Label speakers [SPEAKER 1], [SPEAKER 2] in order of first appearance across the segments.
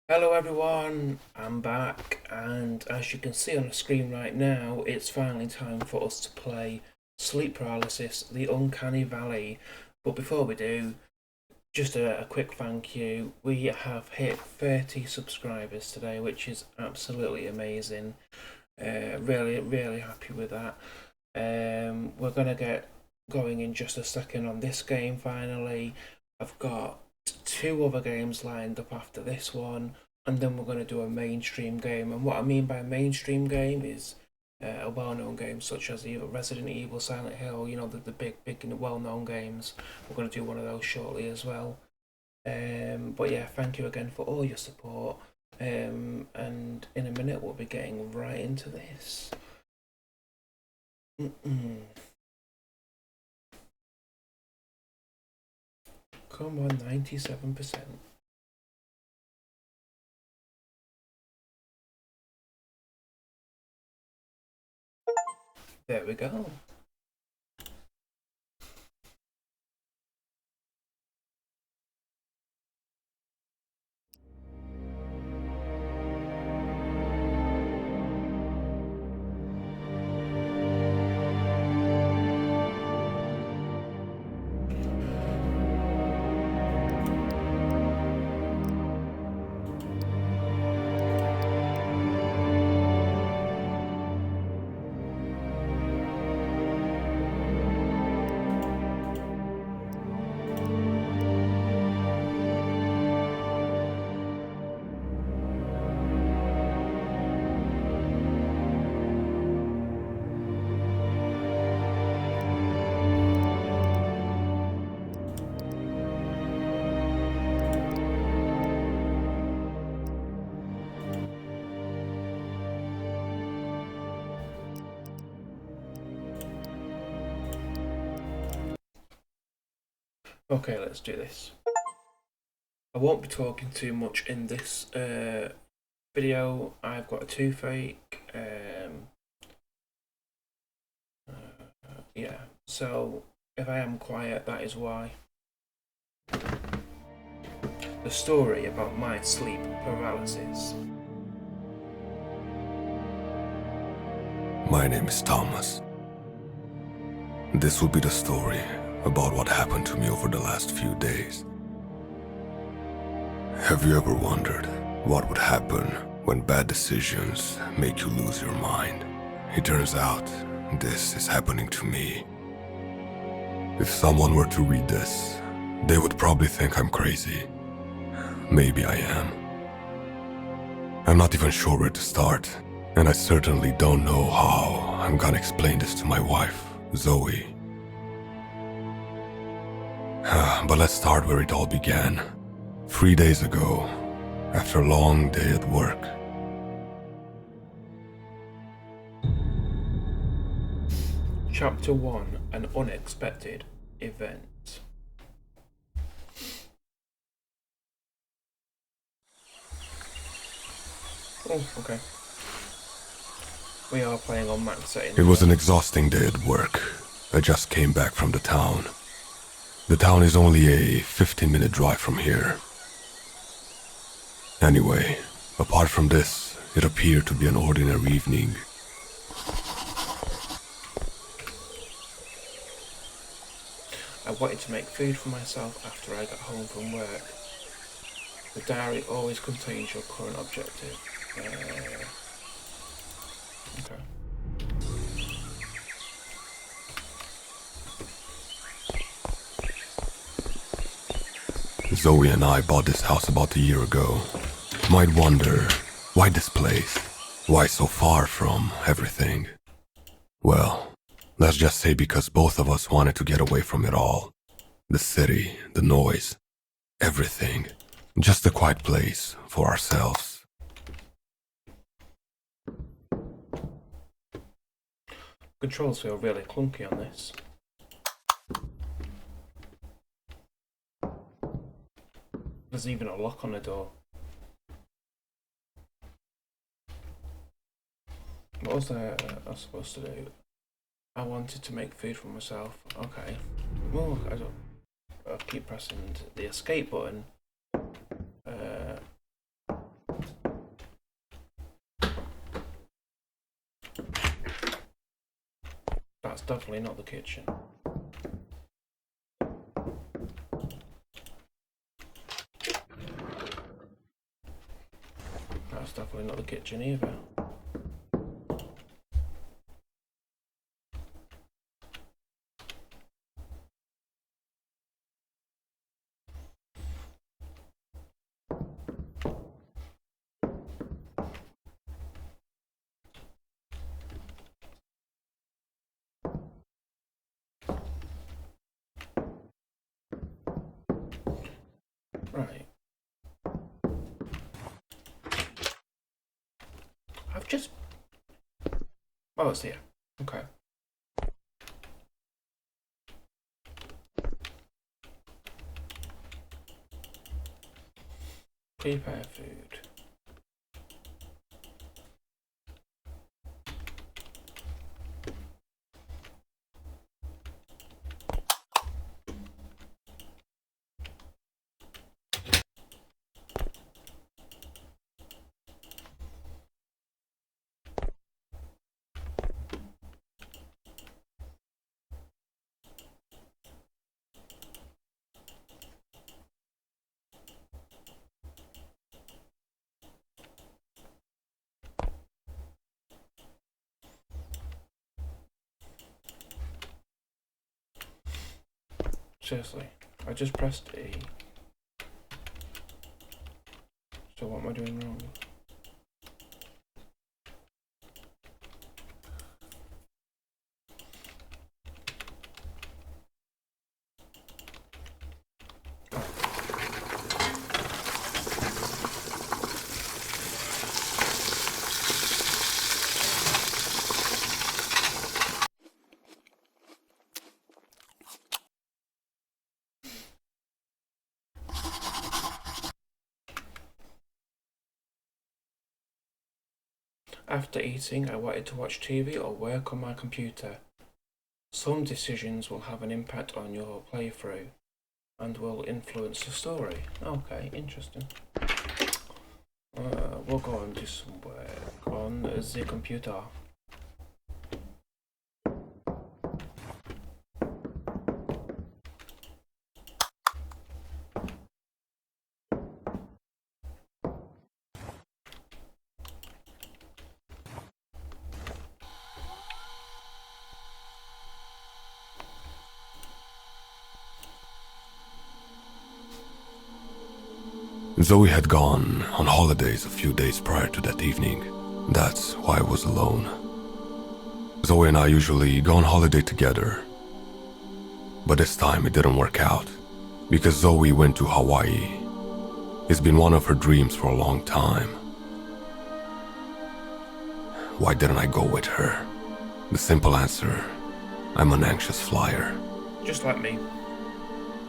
[SPEAKER 1] Hello everyone, I'm back, and as you can see on the screen right now, it's finally time for us to play Sleep Paralysis, the Uncanny Valley. But before we do, just a quick thank you. We have hit 30 subscribers today, which is absolutely amazing. Really happy with that. We're gonna get going in just a second on this game finally. I've got two other games lined up after this one, and then we're going to do a mainstream game. And what I mean by a mainstream game is a well-known game such as either Resident Evil, Silent Hill, the big and well-known games. We're going to do one of those shortly as well. But yeah, thank you again for all your support. And in a minute we'll be getting right into this. Come on, 97%. There we go. Okay, let's do this. I won't be talking too much in this video. I've got a toothache. Yeah, so if I am quiet, that is why. The story about my sleep paralysis.
[SPEAKER 2] My name is Thomas. This will be the story about what happened to me over the last few days. Have you ever wondered what would happen when bad decisions make you lose your mind? It turns out this is happening to me. If someone were to read this, they would probably think I'm crazy. Maybe I am. I'm not even sure where to start, and I certainly don't know how I'm gonna explain this to my wife, Zoe. But let's start where it all began. 3 days ago, after a long day at work.
[SPEAKER 1] Chapter 1, An Unexpected Event. Oh, okay. We are playing on max settings.
[SPEAKER 2] It was an exhausting day at work. I just came back from the town. The town is only a 15-minute drive from here. Anyway, apart from this, it appeared to be an ordinary evening.
[SPEAKER 1] I wanted to make food for myself after I got home from work. The diary always contains your current objective. Okay.
[SPEAKER 2] Zoe and I bought this house about a year ago. Might wonder, why this place? Why so far from everything? Well, let's just say because both of us wanted to get away from it all. The city, the noise, everything. Just a quiet place for ourselves.
[SPEAKER 1] Controls feel really clunky on this. There's even a lock on the door. What was I supposed to do? I wanted to make food for myself. Okay. Well, I'll keep pressing the escape button. That's definitely not the kitchen. That's definitely not the kitchen either. Right. I've just... Oh, it's here. Okay. Prepare food. Seriously, I just pressed E. So what am I doing wrong? After eating, I wanted to watch TV or work on my computer. Some decisions will have an impact on your playthrough and will influence the story. Okay, interesting. We'll go and do some work on the computer.
[SPEAKER 2] Zoe had gone on holidays a few days prior to that evening. That's why I was alone. Zoe and I usually go on holiday together. But this time it didn't work out, because Zoe went to Hawaii. It's been one of her dreams for a long time. Why didn't I go with her? The simple answer, I'm an anxious flyer.
[SPEAKER 1] Just like me.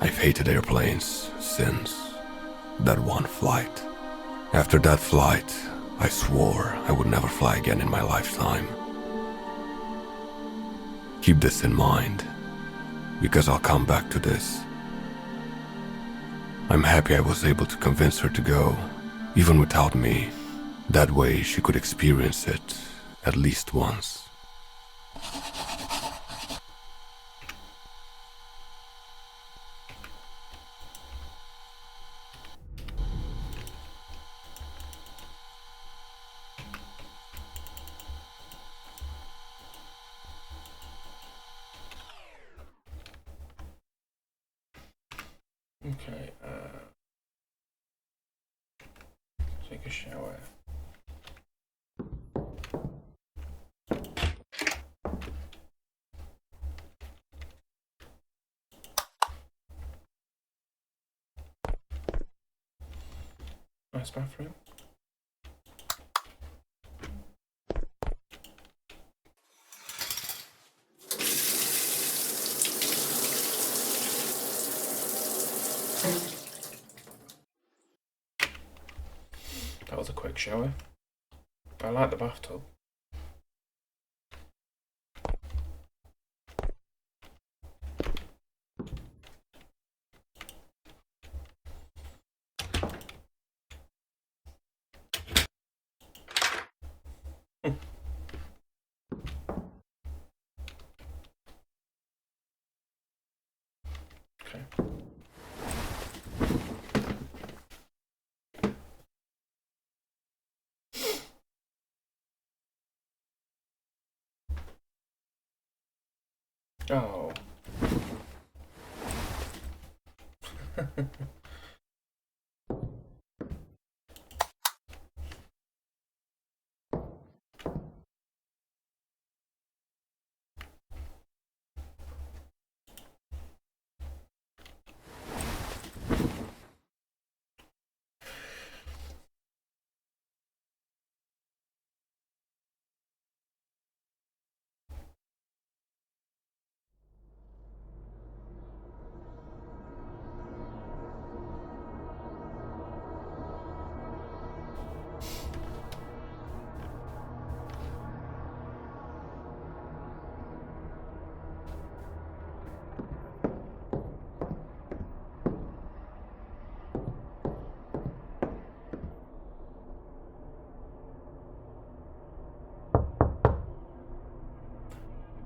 [SPEAKER 2] I've hated airplanes since that one flight. After that flight, I swore I would never fly again in my lifetime. Keep this in mind, because I'll come back to this. I'm happy I was able to convince her to go, even without me. That way she could experience it at least once.
[SPEAKER 1] Okay, take a shower. Nice bathroom. That was a quick shower. I like the bathtub. Oh.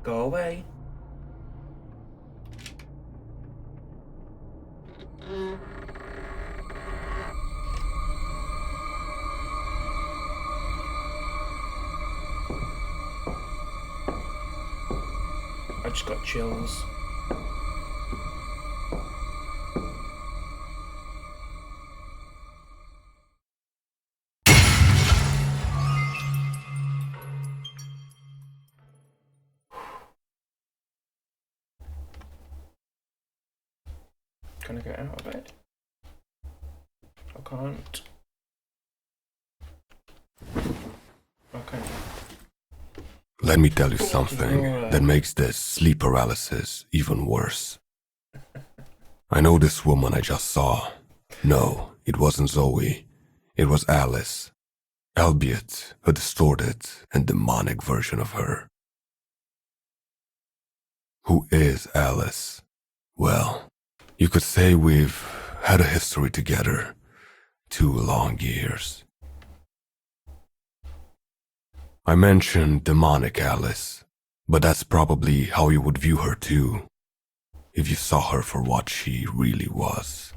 [SPEAKER 1] Go away. I just got chills. Can I get out of it? I can't. Okay.
[SPEAKER 2] Let me tell you something that makes this sleep paralysis even worse. I know this woman I just saw. No, it wasn't Zoe. It was Alice. Albeit a distorted and demonic version of her. Who is Alice? Well, you could say we've had a history together. 2 long years. I mentioned demonic Alice, but that's probably how you would view her too, if you saw her for what she really was.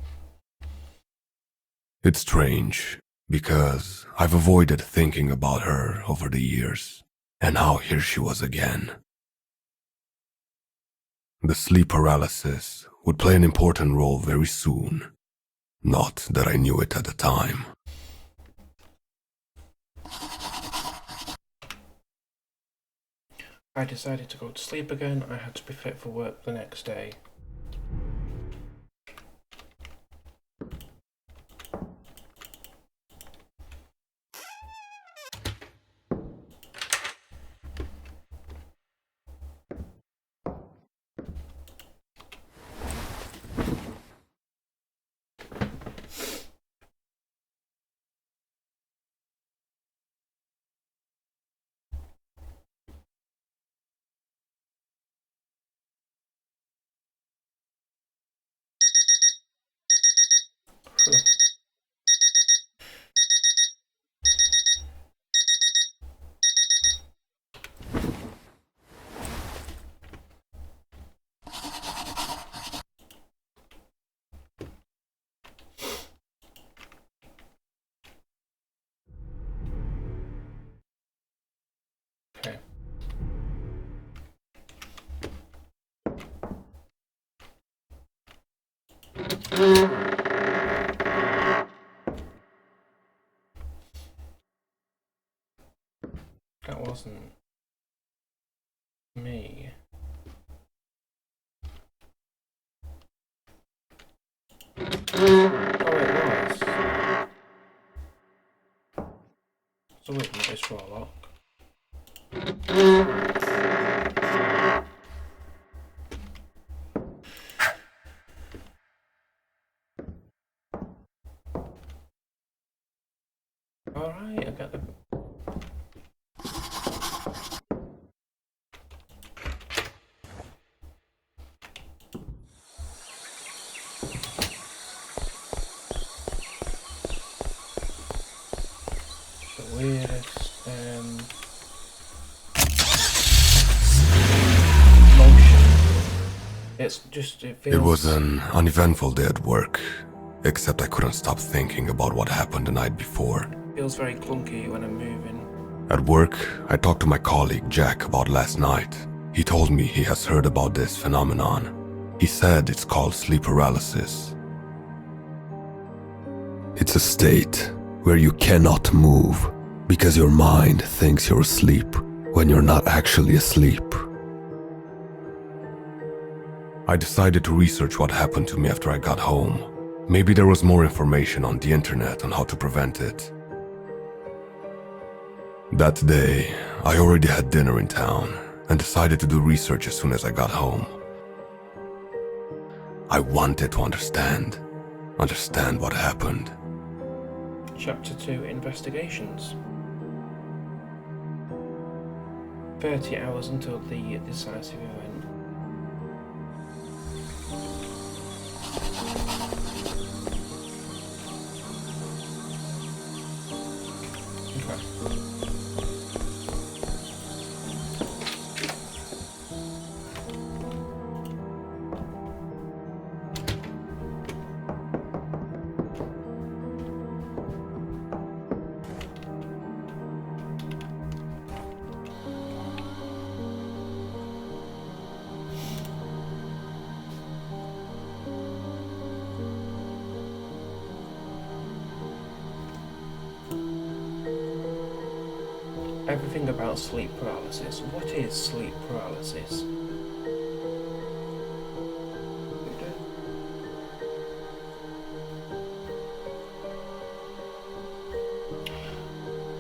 [SPEAKER 2] It's strange, because I've avoided thinking about her over the years, and now here she was again. The sleep paralysis would play an important role very soon. Not that I knew it at the time.
[SPEAKER 1] I decided to go to sleep again. I had to be fit for work the next day. Okay. That wasn't me. Oh, it was. So wait, this for a lock. Alright, I got the... the weirdest, motion. It's just, it feels...
[SPEAKER 2] It was an uneventful day at work, except I couldn't stop thinking about what happened the night before.
[SPEAKER 1] feels very clunky when I'm moving.
[SPEAKER 2] At work, I talked to my colleague Jack about last night. He told me he has heard about this phenomenon. He said it's called sleep paralysis. It's a state where you cannot move because your mind thinks you're asleep when you're not actually asleep. I decided to research what happened to me after I got home. Maybe there was more information on the internet on how to prevent it. That day, I already had dinner in town and decided to do research as soon as I got home. I wanted to understand what happened.
[SPEAKER 1] Chapter 2, Investigations. 30 hours until the decisive event. Okay. Everything about sleep paralysis. What is sleep paralysis?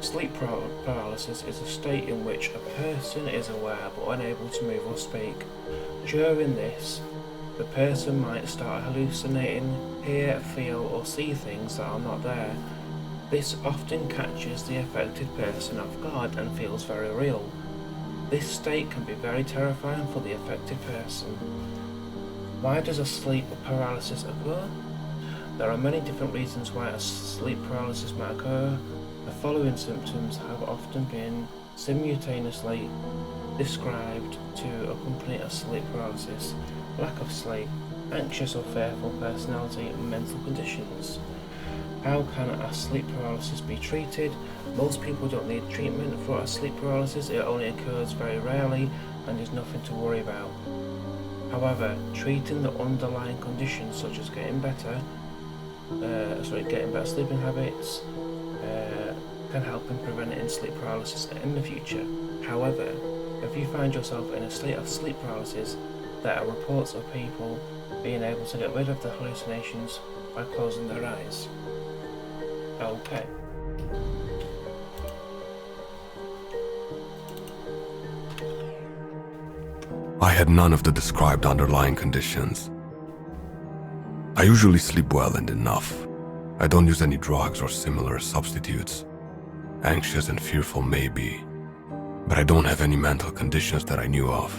[SPEAKER 1] Sleep paralysis is a state in which a person is aware but unable to move or speak. During this, the person might start hallucinating, hear, feel, or see things that are not there. This often catches the affected person off guard and feels very real. This state can be very terrifying for the affected person. Why does a sleep paralysis occur? There are many different reasons why a sleep paralysis might occur. The following symptoms have often been simultaneously described to accompany a sleep paralysis: lack of sleep, anxious or fearful personality, and mental conditions. How can a sleep paralysis be treated? Most people don't need treatment for a sleep paralysis. It only occurs very rarely and is nothing to worry about. However, treating the underlying conditions such as getting better sleeping habits can help in preventing sleep paralysis in the future. However, if you find yourself in a state of sleep paralysis, there are reports of people being able to get rid of the hallucinations by closing their eyes. Okay.
[SPEAKER 2] I had none of the described underlying conditions. I usually sleep well and enough. I don't use any drugs or similar substitutes. Anxious and fearful maybe, but I don't have any mental conditions that I knew of.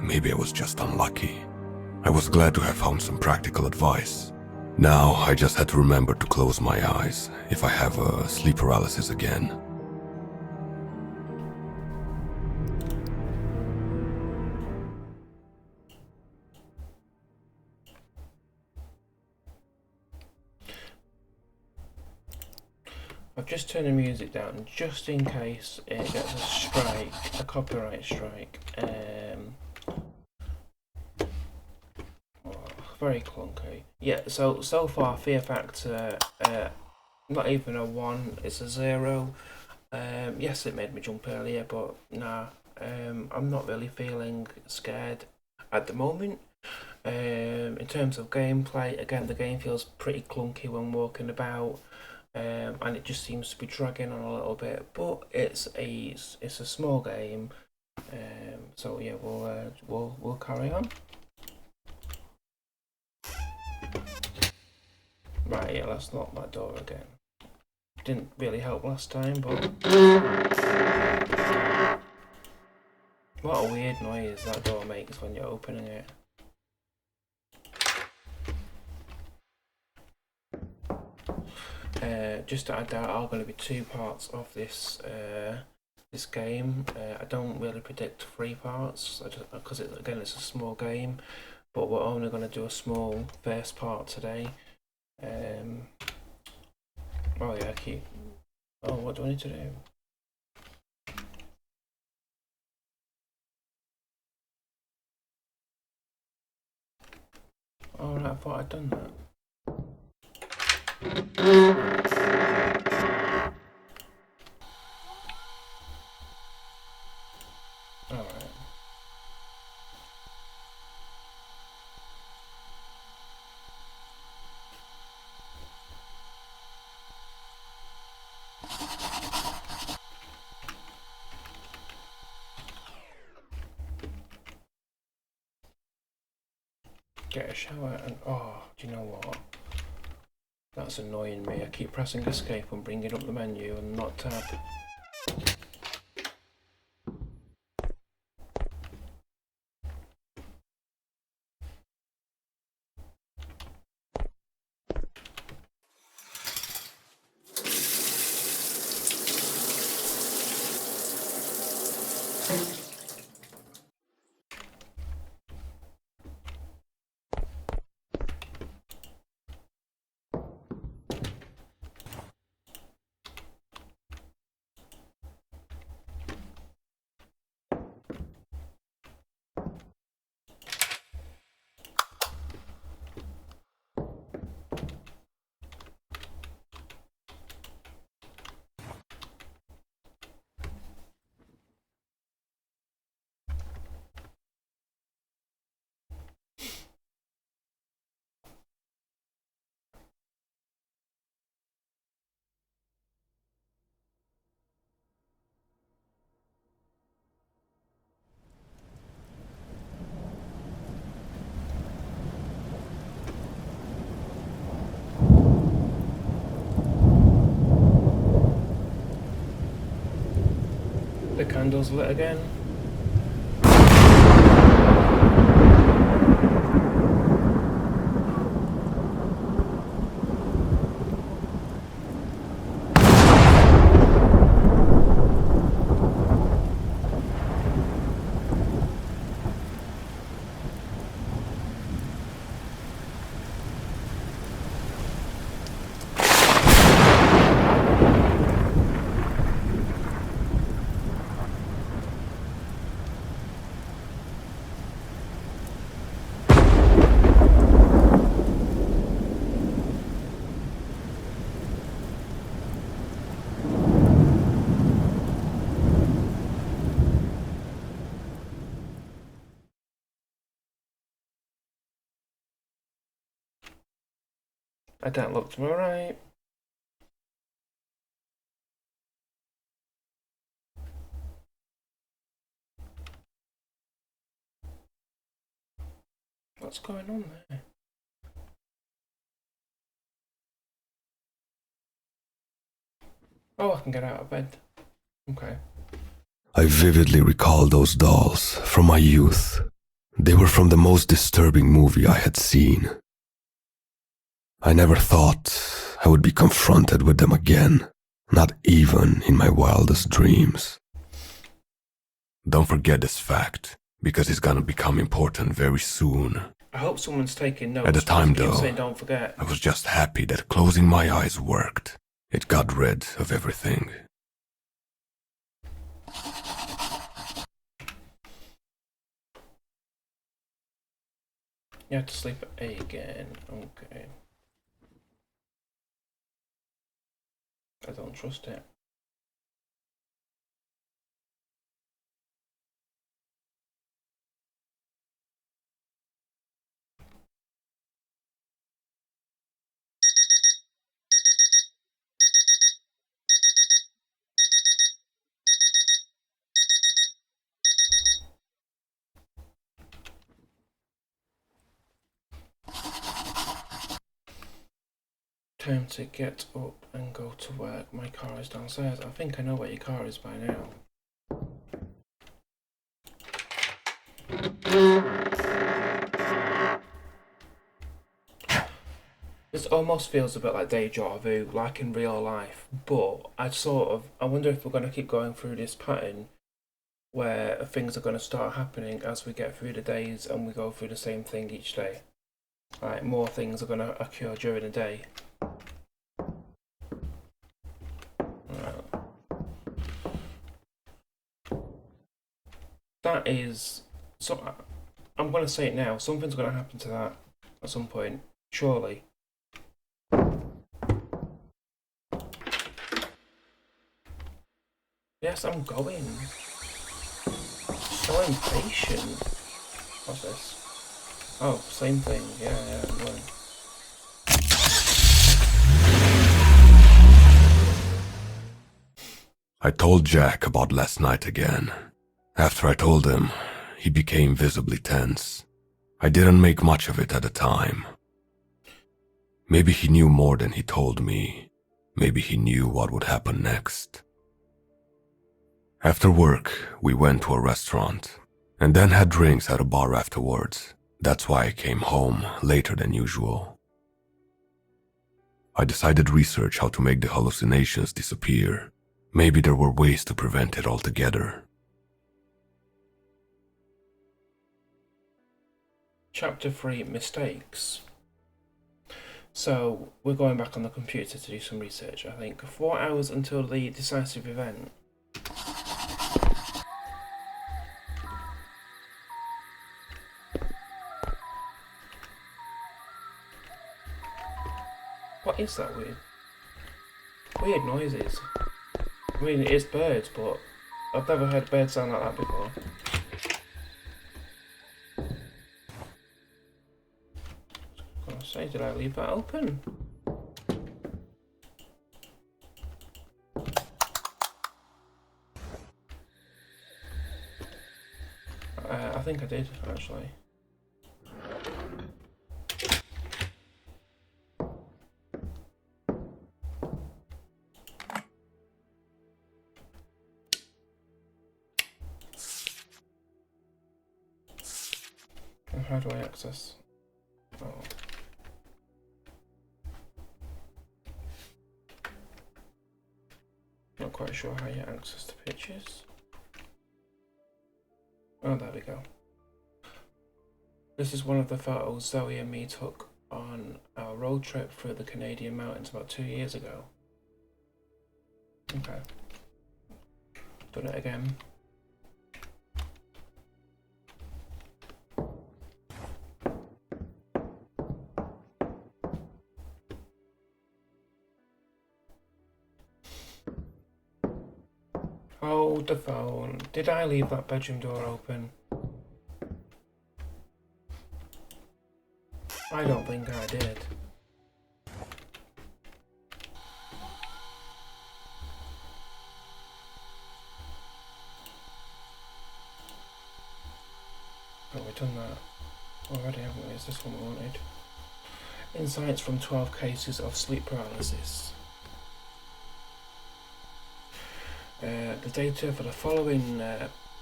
[SPEAKER 2] Maybe I was just unlucky. I was glad to have found some practical advice. Now I just had to remember to close my eyes if I have a sleep paralysis again.
[SPEAKER 1] I've just turned the music down just in case it gets a strike, a copyright strike. Very clunky. Yeah, so far fear factor, not even a 1, it's a 0. Yes, it made me jump earlier, but nah, I'm not really feeling scared at the moment. In terms of gameplay, again, the game feels pretty clunky when walking about, and it just seems to be dragging on a little bit. But it's a small game, so yeah, we'll carry on. Right, yeah, let's lock that door again. Didn't really help last time, but what a weird noise that door makes when you're opening it. Just to add, there are going to be 2 parts of this this game. I don't really predict 3 parts because it's a small game, but we're only going to do a small first part today. Oh yeah, what do I need to do? I thought I'd done that. Alright. Get a shower and oh, do you know what? That's annoying me. I keep pressing escape and bringing up the menu and not tab. The candle's lit again. I don't look to my right. What's going on there? Oh, I can get out of bed. Okay.
[SPEAKER 2] I vividly recall those dolls from my youth. They were from the most disturbing movie I had seen. I never thought I would be confronted with them again, not even in my wildest dreams. Don't forget this fact, because it's gonna become important very soon.
[SPEAKER 1] I hope someone's taking notes.
[SPEAKER 2] At the time,
[SPEAKER 1] Keep
[SPEAKER 2] though,
[SPEAKER 1] saying don't forget.
[SPEAKER 2] I was just happy that closing my eyes worked. It got rid of everything.
[SPEAKER 1] You have to sleep at A again. Okay. I don't trust it. Time to get up and go to work. My car is downstairs. I think I know where your car is by now. This almost feels a bit like deja vu, like in real life, but I wonder if we're going to keep going through this pattern where things are going to start happening as we get through the days and we go through the same thing each day. Like, more things are going to occur during the day. That is... So, I'm going to say it now. Something's going to happen to that. at some point, surely. Yes, I'm going. So impatient. What's this? Oh, same thing. Yeah, I'm going.
[SPEAKER 2] I told Jack about last night again. After I told him, he became visibly tense. I didn't make much of it at the time. Maybe he knew more than he told me. Maybe he knew what would happen next. After work, we went to a restaurant, and then had drinks at a bar afterwards. That's why I came home later than usual. I decided to research how to make the hallucinations disappear. Maybe there were ways to prevent it altogether.
[SPEAKER 1] Chapter 3, Mistakes. So, we're going back on the computer to do some research, I think. 4 hours until the decisive event. What is that weird noises? I mean, it's birds, but I've never heard birds sound like that before. I was gonna say, did I leave that open? I think I did, actually. And how do I access? Oh. Not quite sure how you access the pictures. Oh, there we go. This is one of the photos Zoe and me took on our road trip through the Canadian mountains about 2 years ago. Okay. Done it again. Hold the phone. Did I leave that bedroom door open? I don't think I did. Oh, we've done that already, haven't we? Is this one we wanted? Insights from 12 cases of sleep paralysis. The data for the following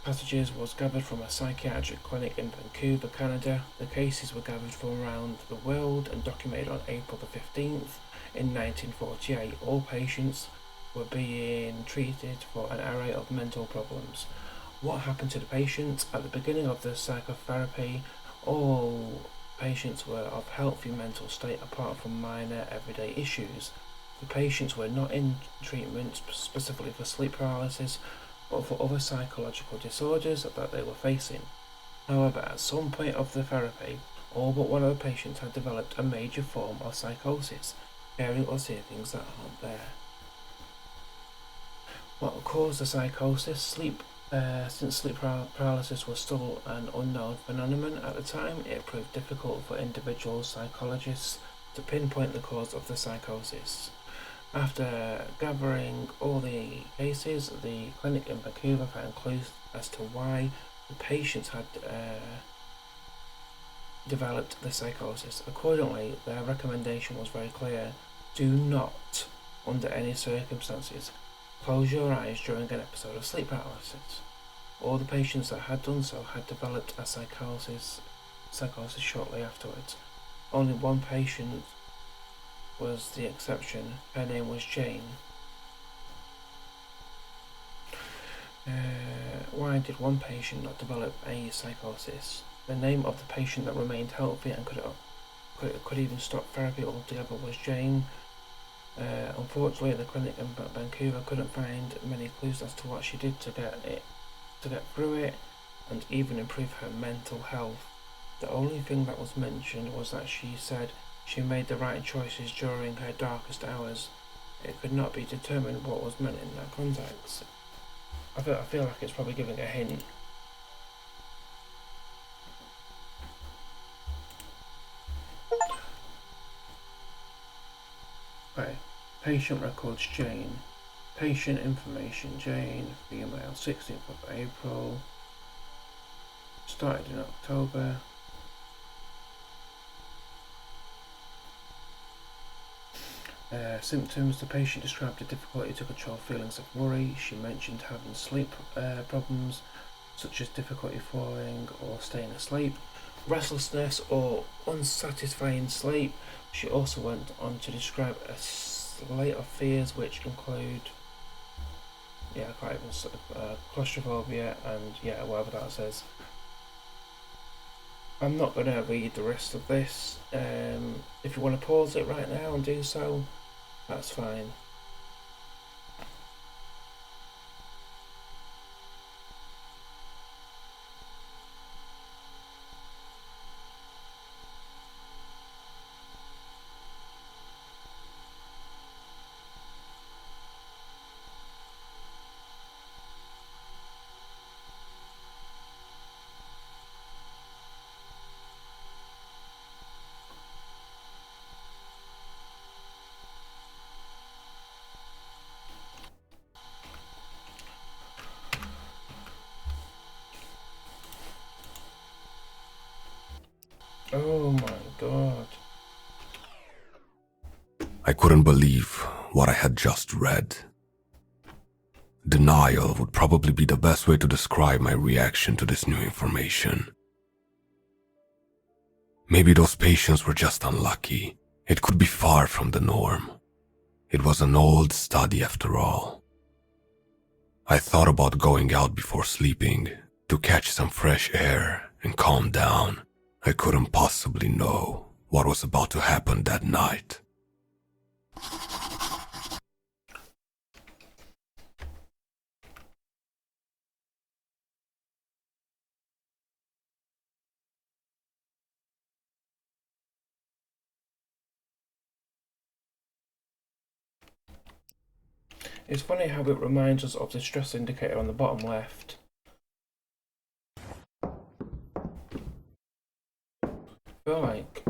[SPEAKER 1] passages was gathered from a psychiatric clinic in Vancouver, Canada. The cases were gathered from around the world and documented on April the 15th in 1948. All patients were being treated for an array of mental problems. What happened to the patients? At the beginning of the psychotherapy, all patients were of healthy mental state apart from minor everyday issues. The patients were not in treatment specifically for sleep paralysis, but for other psychological disorders that they were facing. However, at some point of the therapy, all but one of the patients had developed a major form of psychosis, hearing or seeing things that aren't there. What caused the psychosis? Since sleep paralysis was still an unknown phenomenon at the time, it proved difficult for individual psychologists to pinpoint the cause of the psychosis. After gathering all the cases, the clinic in Vancouver found clues as to why the patients had developed the psychosis. Accordingly, their recommendation was very clear: do not, under any circumstances, close your eyes during an episode of sleep paralysis. All the patients that had done so had developed a psychosis shortly afterwards. Only one patient was the exception. Her name was Jane. Why did one patient not develop a psychosis? The name of the patient that remained healthy and could even stop therapy altogether was Jane. Unfortunately, the clinic in Vancouver couldn't find many clues as to what she did to get through it and even improve her mental health. The only thing that was mentioned was that she said she made the right choices during her darkest hours. It could not be determined what was meant in that context. I feel like it's probably giving a hint. Okay. Patient records Jane. Patient information Jane, female, 16th of April. Started in October. Symptoms. The patient described a difficulty to control feelings of worry. She mentioned having sleep problems, such as difficulty falling or staying asleep, restlessness or unsatisfying sleep. She also went on to describe a slate of fears which include, I can't even, claustrophobia and whatever that says. I'm not going to read the rest of this. If you want to pause it right now and do so, that's fine. Oh my god.
[SPEAKER 2] I couldn't believe what I had just read. Denial would probably be the best way to describe my reaction to this new information. Maybe those patients were just unlucky. It could be far from the norm. It was an old study after all. I thought about going out before sleeping to catch some fresh air and calm down. I couldn't possibly know what was about to happen that night.
[SPEAKER 1] It's funny how it reminds us of the stress indicator on the bottom left. I feel like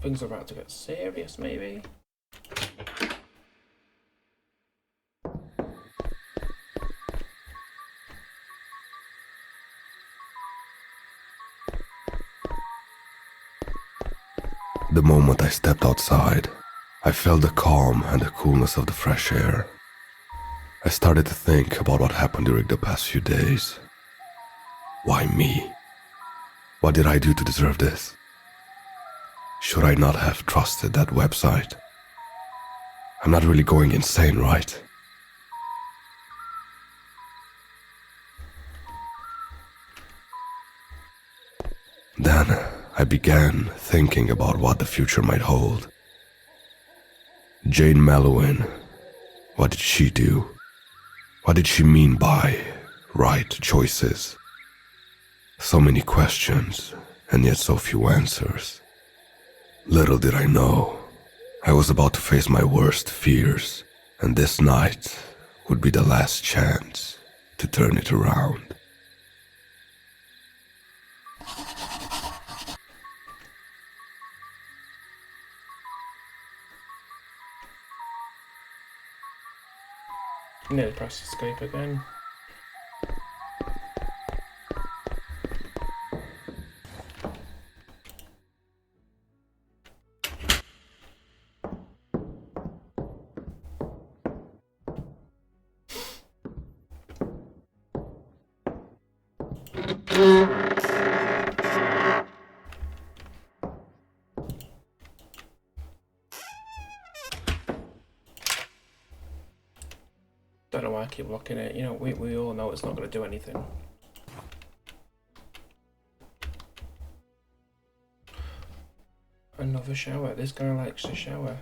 [SPEAKER 1] things are about to get serious, maybe?
[SPEAKER 2] The moment I stepped outside, I felt the calm and the coolness of the fresh air. I started to think about what happened during the past few days. Why me? What did I do to deserve this? Should I not have trusted that website? I'm not really going insane, right? Then I began thinking about what the future might hold. Jane Mellowin, what did she do? What did she mean by right choices? So many questions, and yet so few answers. Little did I know, I was about to face my worst fears, and this night would be the last chance to turn it around.
[SPEAKER 1] Nearly pressed escape again. Don't know why I keep locking it. You know, we all know it's not going to do anything. Another shower. This guy likes to shower.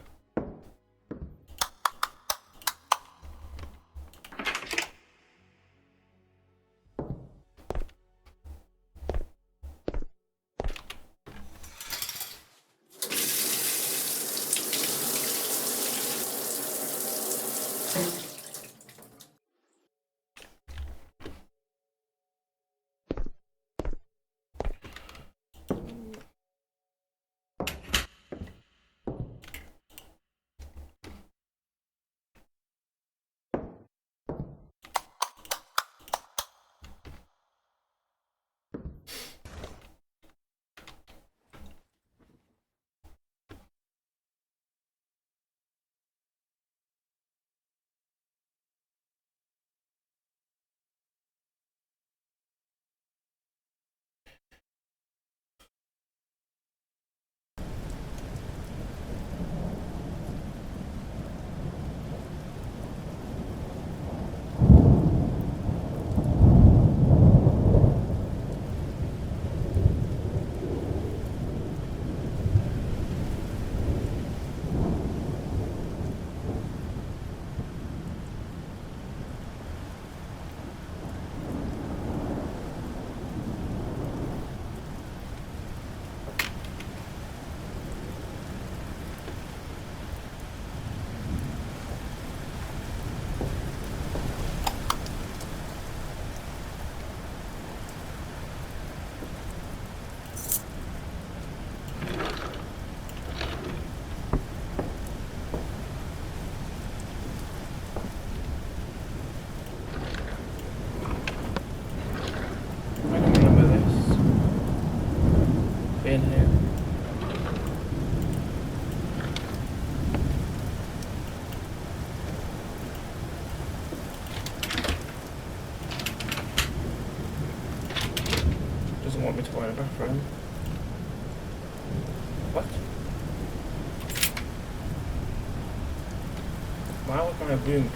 [SPEAKER 1] My room.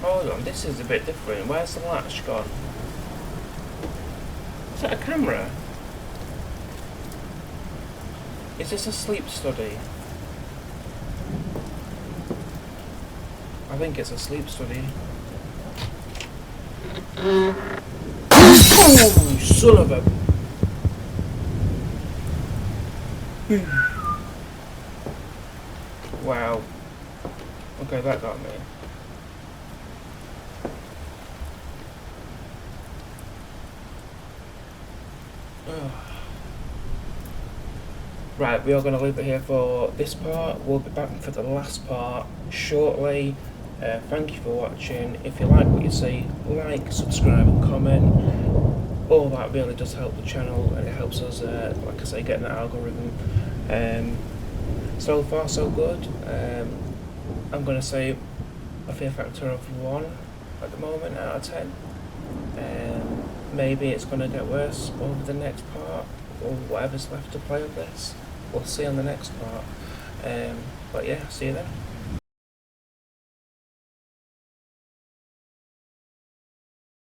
[SPEAKER 1] Hold on, this is a bit different. Where's the latch gone? Is that a camera? Is this a sleep study? I think it's a sleep study. Oh, son of a... Wow. Okay, that got me. Ugh. Right, we are going to leave it here for this part. We'll be back for the last part shortly. Thank you for watching. If you like what you see, like, subscribe and comment. All that really does help the channel, and it helps us, like I say, get an algorithm. So far so good. I'm going to say a fear factor of 1 at the moment out of 10. Maybe it's going to get worse over the next part, or whatever's left to play of this. We'll see on the next part. But yeah, see you then.